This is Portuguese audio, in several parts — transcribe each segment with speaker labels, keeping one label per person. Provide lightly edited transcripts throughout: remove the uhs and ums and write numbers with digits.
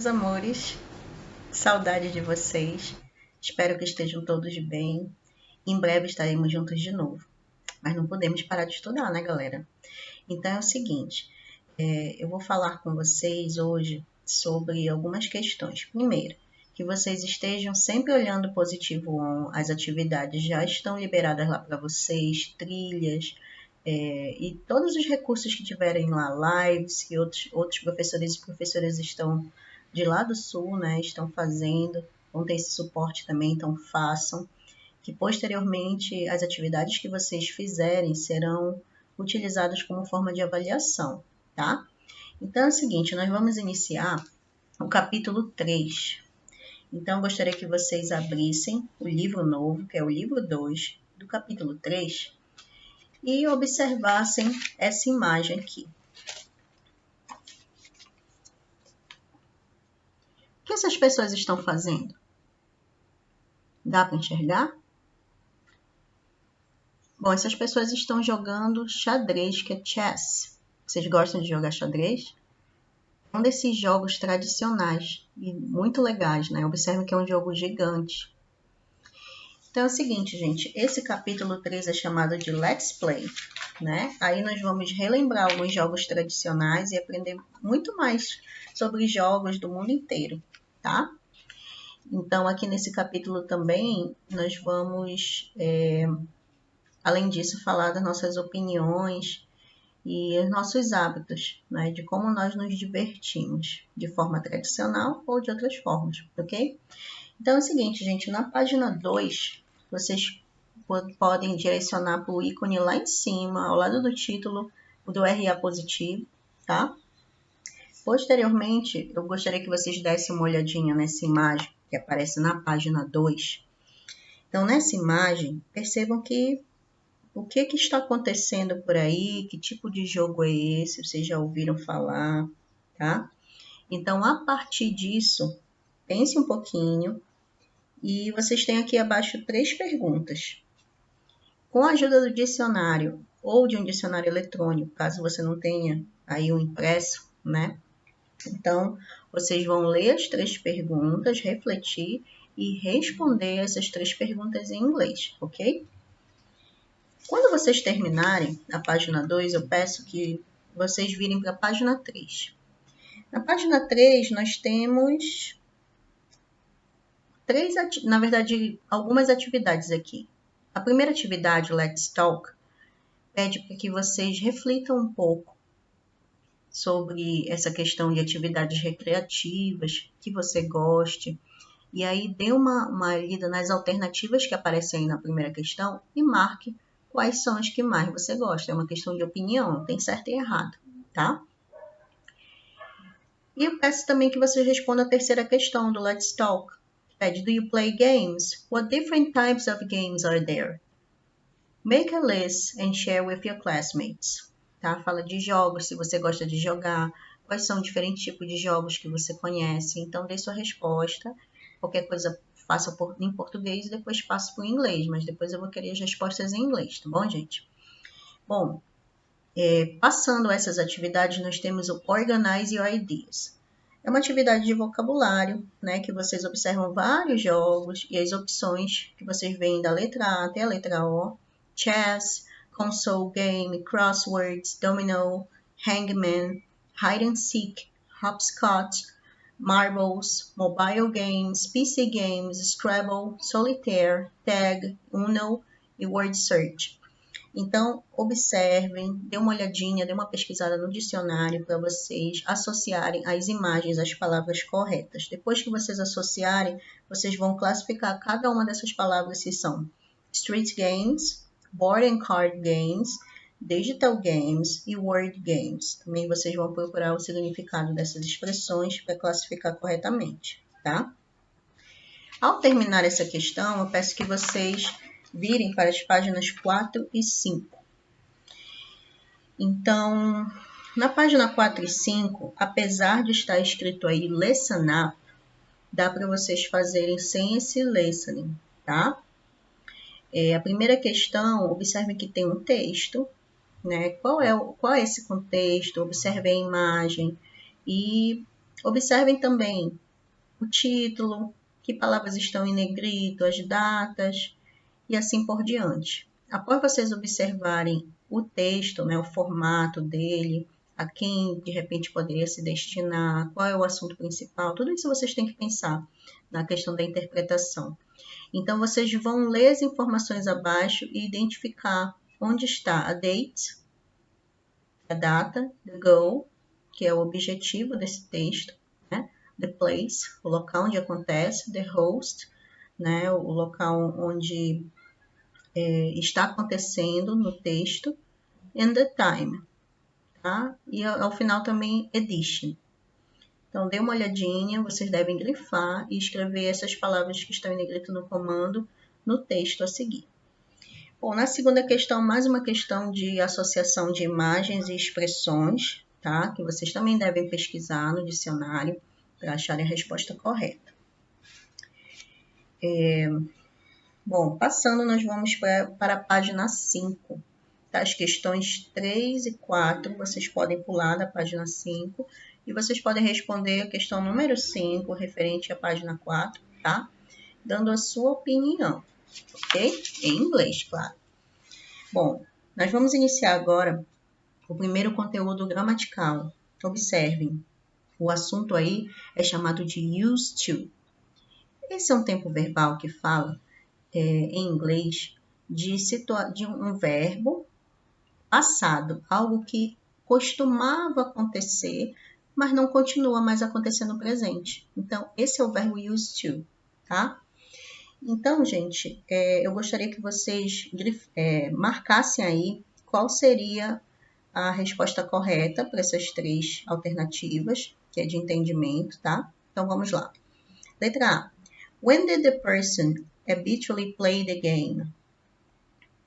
Speaker 1: Meus amores, saudade de vocês. Espero que estejam todos bem. Em breve estaremos juntos de novo. Mas não podemos parar de estudar, né, galera? Então é o seguinte, eu vou falar com vocês hoje sobre algumas questões. Primeiro, que vocês estejam sempre olhando positivo on, as atividades já estão liberadas lá para vocês, trilhas, e todos os recursos que tiverem lá, lives, que outros professores e professoras estão de lá do sul, né, estão fazendo, vão ter esse suporte também, então façam, que posteriormente as atividades que vocês fizerem serão utilizadas como forma de avaliação, tá? Então é o seguinte, nós vamos iniciar o capítulo 3. Então eu gostaria que vocês abrissem o livro novo, que é o livro 2 do capítulo 3, e observassem essa imagem aqui. O que essas pessoas estão fazendo? Dá para enxergar? Bom, essas pessoas estão jogando xadrez, que é chess. Vocês gostam de jogar xadrez? É um desses jogos tradicionais e muito legais, né? Observe que é um jogo gigante. Então é o seguinte, gente, esse capítulo 3 é chamado de Let's Play, né? Aí nós vamos relembrar alguns jogos tradicionais e aprender muito mais sobre jogos do mundo inteiro, tá? Então aqui nesse capítulo também nós vamos, além disso, falar das nossas opiniões e os nossos hábitos, né? De como nós nos divertimos, de forma tradicional ou de outras formas, ok? Então é o seguinte, gente, na página 2, vocês podem direcionar para o ícone lá em cima, ao lado do título, o do RA positivo, tá? Posteriormente, eu gostaria que vocês dessem uma olhadinha nessa imagem que aparece na página 2. Então, nessa imagem, percebam que o que está acontecendo por aí, que tipo de jogo é esse, vocês já ouviram falar, tá? Então, a partir disso, pense um pouquinho e vocês têm aqui abaixo 3 perguntas. Com a ajuda do dicionário ou de um dicionário eletrônico, caso você não tenha aí o impresso, né? Então, vocês vão ler as 3 perguntas, refletir e responder essas 3 perguntas em inglês, ok? Quando vocês terminarem a página 2, eu peço que vocês virem para a página 3. Na página 3, nós temos algumas atividades aqui. A primeira atividade, Let's Talk, pede para que vocês reflitam um pouco sobre essa questão de atividades recreativas, que você goste, e aí dê uma lida nas alternativas que aparecem aí na primeira questão e marque quais são as que mais você gosta. É uma questão de opinião, não tem certo e errado, tá? E eu peço também que você responda a terceira questão do Let's Talk. Pede, do you play games? What different types of games are there? Make a list and share with your classmates. Tá? Fala de jogos, se você gosta de jogar, quais são os diferentes tipos de jogos que você conhece. Então, dê sua resposta. Qualquer coisa, faça em português e depois passe para o inglês. Mas depois eu vou querer as respostas em inglês, tá bom, gente? Bom, passando essas atividades, nós temos o Organize Your Ideas. É uma atividade de vocabulário, né, que vocês observam vários jogos e as opções que vocês veem da letra A até a letra O. Chess, console game, crosswords, domino, hangman, hide and seek, hopscotch, marbles, mobile games, PC games, Scrabble, solitaire, tag, Uno e word search. Então, observem, dê uma olhadinha, dê uma pesquisada no dicionário para vocês associarem as imagens às palavras corretas. Depois que vocês associarem, vocês vão classificar cada uma dessas palavras se são street games, board and card games, digital games e word games. Também vocês vão procurar o significado dessas expressões para classificar corretamente, tá? Ao terminar essa questão, eu peço que vocês virem para as páginas 4 e 5. Então, na página 4 e 5, apesar de estar escrito aí Listen Up, dá para vocês fazerem sem esse listening, tá? A primeira questão, observe que tem um texto, né? Qual é esse contexto? Observe a imagem e Observem também o título, que palavras estão em negrito, as datas e assim por diante. Após vocês observarem o texto, né, o formato dele, a quem de repente poderia se destinar, qual é o assunto principal, tudo isso vocês têm que pensar na questão da interpretação. Então, vocês vão ler as informações abaixo e identificar onde está a date, a data, the goal, que é o objetivo desse texto, né? The place, o local onde acontece, the host, né? O local onde está acontecendo no texto, and the time, tá? E ao final também edition. Então, dê uma olhadinha, vocês devem grifar e escrever essas palavras que estão em negrito no comando no texto a seguir. Bom, na segunda questão, mais uma questão de associação de imagens e expressões, tá? Que vocês também devem pesquisar no dicionário para acharem a resposta correta. Bom, passando, nós vamos para a página 5. Tá? As questões 3 e 4, vocês podem pular da página 5 e vocês podem responder a questão número 5, referente à página 4, tá? Dando a sua opinião, ok? Em inglês, claro. Bom, nós vamos iniciar agora o primeiro conteúdo gramatical. Observem, o assunto aí é chamado de used to. Esse é um tempo verbal que fala, em inglês, de um verbo passado, algo que costumava acontecer, mas não continua mais acontecendo no presente. Então, esse é o verbo used to, tá? Então, gente, eu gostaria que vocês marcassem aí qual seria a resposta correta para essas 3 alternativas, que é de entendimento, tá? Então, vamos lá. Letra A. When did the person habitually play the game?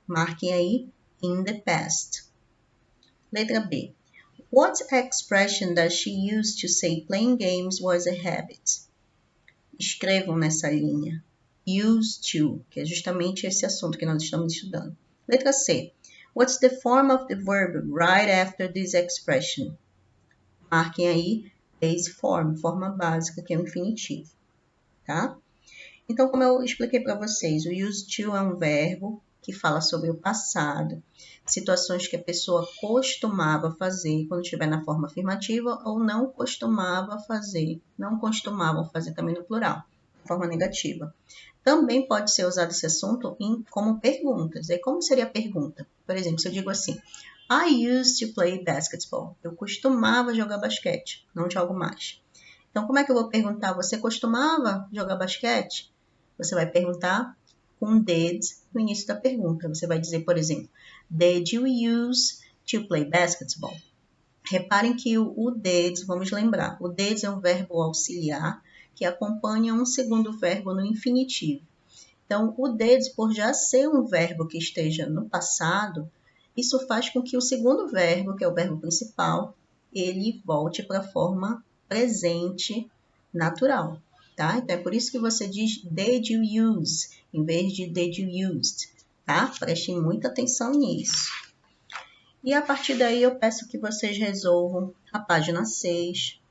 Speaker 1: Marquem aí, in the past. Letra B. What expression does she use to say playing games was a habit? Escrevam nessa linha. Used to, que é justamente esse assunto que nós estamos estudando. Letra C. What's the form of the verb right after this expression? Marquem aí base form, forma básica, que é o infinitivo, tá? Então, como eu expliquei para vocês, o used to é um verbo que fala sobre o passado, situações que a pessoa costumava fazer quando estiver na forma afirmativa ou não costumavam fazer também no plural, forma negativa. Também pode ser usado esse assunto como perguntas. E como seria a pergunta? Por exemplo, se eu digo assim, I used to play basketball. Eu costumava jogar basquete, não jogo mais. Então, como é que eu vou perguntar? Você costumava jogar basquete? Você vai perguntar com did no início da pergunta. Você vai dizer, por exemplo, did you use to play basketball? Reparem que o did, vamos lembrar, o did é um verbo auxiliar que acompanha um segundo verbo no infinitivo. Então, o did, por já ser um verbo que esteja no passado, isso faz com que o segundo verbo, que é o verbo principal, ele volte para a forma presente natural, tá? Então, é por isso que você diz did you use, em vez de did you used, tá? Prestem muita atenção nisso. E a partir daí eu peço que vocês resolvam a página 6,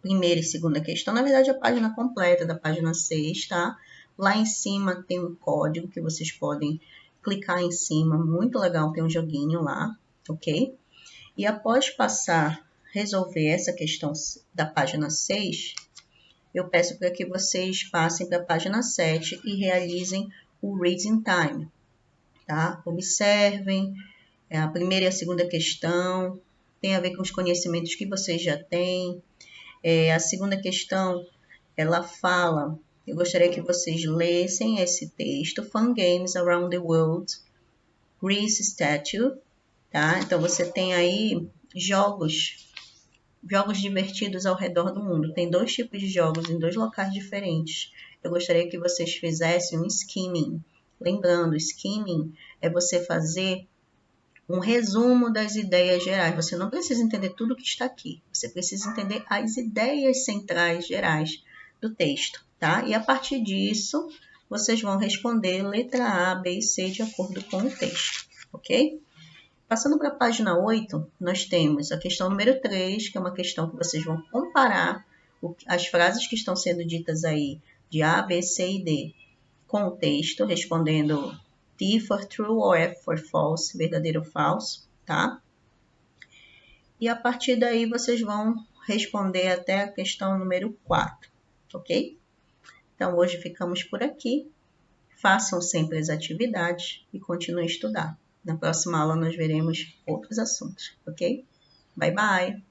Speaker 1: primeira e segunda questão, na verdade a página completa da página 6, tá? Lá em cima tem um código que vocês podem clicar em cima, muito legal, tem um joguinho lá, ok? E após resolver essa questão da página 6, eu peço para que vocês passem para a página 7 e realizem o reading time, tá? Observem a primeira e a segunda questão, tem a ver com os conhecimentos que vocês já têm. A segunda questão, ela fala, eu gostaria que vocês lessem esse texto, Fun Games Around the World, Greece Statue, tá? Então, você tem aí jogos divertidos ao redor do mundo. Tem 2 tipos de jogos em 2 locais diferentes. Eu gostaria que vocês fizessem um skimming. Lembrando, skimming é você fazer um resumo das ideias gerais. Você não precisa entender tudo o que está aqui. Você precisa entender as ideias centrais gerais do texto, tá? E a partir disso, vocês vão responder letra A, B e C de acordo com o texto, ok? Passando para a página 8, nós temos a questão número 3, que é uma questão que vocês vão comparar as frases que estão sendo ditas aí de A, B, C e D, com o texto, respondendo T for true ou F for false, verdadeiro ou falso, tá? E a partir daí vocês vão responder até a questão número 4, ok? Então hoje ficamos por aqui. Façam sempre as atividades e continuem a estudar. Na próxima aula nós veremos outros assuntos, ok? Bye, bye!